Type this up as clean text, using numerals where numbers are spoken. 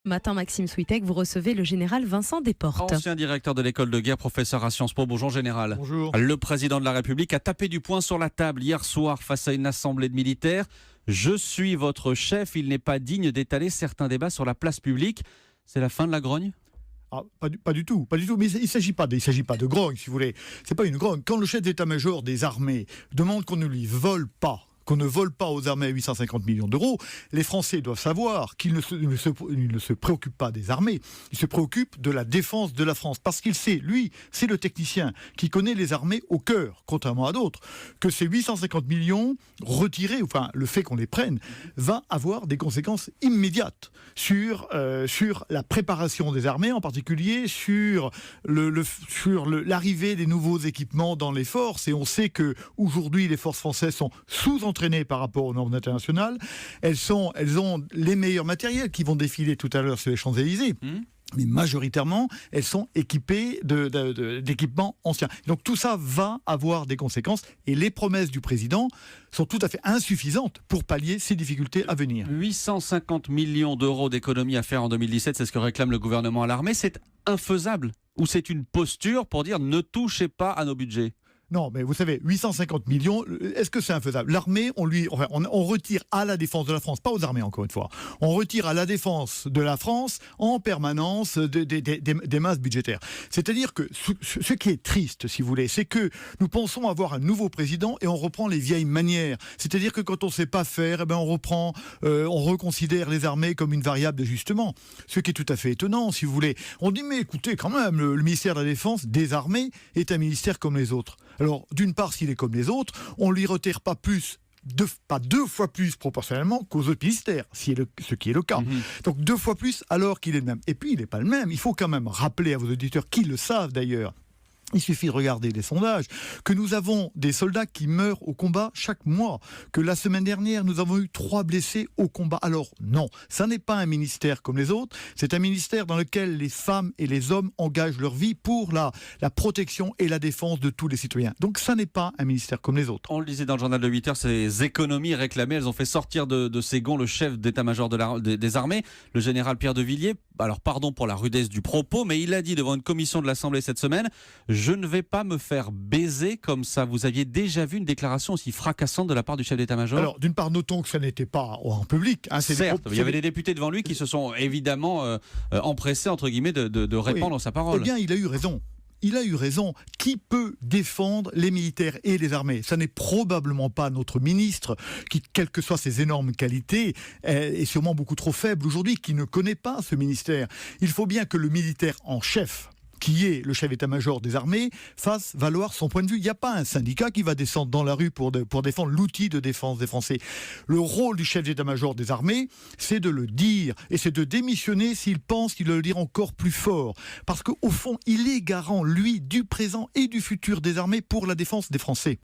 Matin, Maxime Switek, vous recevez le général Vincent Desportes. Ancien directeur de l'école de guerre, professeur à Sciences Po. Bonjour général. Bonjour. Le président de la République a tapé du poing sur la table hier soir face à une assemblée de militaires. Je suis votre chef, il n'est pas digne d'étaler certains débats sur la place publique. C'est la fin de la grogne ? Pas du tout. Mais il ne s'agit pas de grogne, si vous voulez. C'est pas une grogne. Quand le chef d'état-major des armées demande qu'on ne lui vole pas, qu'on ne vole pas aux armées 850 millions d'euros, les Français doivent savoir qu'il ne se préoccupe pas des armées, il se préoccupe de la défense de la France. Parce qu'il sait, lui, c'est le technicien qui connaît les armées au cœur, contrairement à d'autres, que ces 850 millions retirés, enfin le fait qu'on les prenne, va avoir des conséquences immédiates sur la préparation des armées, en particulier sur l'arrivée des nouveaux équipements dans les forces. Et on sait que aujourd'hui les forces françaises sont sous-entraînées par rapport aux normes internationales. Elles ont les meilleurs matériels qui vont défiler tout à l'heure sur les Champs-Élysées. Mais majoritairement, elles sont équipées d'équipements anciens. Donc tout ça va avoir des conséquences et les promesses du président sont tout à fait insuffisantes pour pallier ces difficultés à venir. 850 millions d'euros d'économies à faire en 2017, c'est ce que réclame le gouvernement à l'armée. C'est infaisable ou c'est une posture pour dire ne touchez pas à nos budgets ? Non, mais vous savez, 850 millions, est-ce que c'est infaisable ? L'armée, on retire à la défense de la France, pas aux armées encore une fois, on retire à la défense de la France en permanence des masses budgétaires. C'est-à-dire que ce qui est triste, si vous voulez, c'est que nous pensons avoir un nouveau président et on reprend les vieilles manières. C'est-à-dire que quand on ne sait pas faire, on reconsidère les armées comme une variable d'ajustement. Ce qui est tout à fait étonnant, si vous voulez. On dit, mais écoutez, quand même, le ministère de la Défense des armées est un ministère comme les autres. Alors, d'une part, s'il est comme les autres, on ne lui retire pas deux fois plus proportionnellement qu'aux autres ministères, ce qui est le cas. Donc 2 fois plus alors qu'il est le même. Et puis, il n'est pas le même. Il faut quand même rappeler à vos auditeurs, qui le savent d'ailleurs, il suffit de regarder les sondages, que nous avons des soldats qui meurent au combat chaque mois, que la semaine dernière, nous avons eu 3 blessés au combat. Alors non, ça n'est pas un ministère comme les autres, c'est un ministère dans lequel les femmes et les hommes engagent leur vie pour la protection et la défense de tous les citoyens. Donc ça n'est pas un ministère comme les autres. On le disait dans le journal de 8h, ces économies réclamées, elles ont fait sortir de ses gonds le chef d'état-major des armées, le général Pierre de Villiers. Alors pardon pour la rudesse du propos, mais il a dit devant une commission de l'Assemblée cette semaine: je ne vais pas me faire baiser comme ça. Vous aviez déjà vu une déclaration aussi fracassante de la part du chef d'état-major ? Alors, d'une part, notons que ça n'était pas en public. Certes, il y avait des députés devant lui qui se sont évidemment empressés, entre guillemets, de répandre sa parole. Eh bien, il a eu raison. Il a eu raison. Qui peut défendre les militaires et les armées ? Ça n'est probablement pas notre ministre, qui, quelles que soient ses énormes qualités, est sûrement beaucoup trop faible aujourd'hui, qui ne connaît pas ce ministère. Il faut bien que le militaire en chef, qui est le chef d'état-major des armées, fasse valoir son point de vue. Il n'y a pas un syndicat qui va descendre dans la rue pour défendre l'outil de défense des Français. Le rôle du chef d'état-major des armées, c'est de le dire, et c'est de démissionner s'il pense qu'il doit le dire encore plus fort. Parce qu'au fond, il est garant, lui, du présent et du futur des armées pour la défense des Français.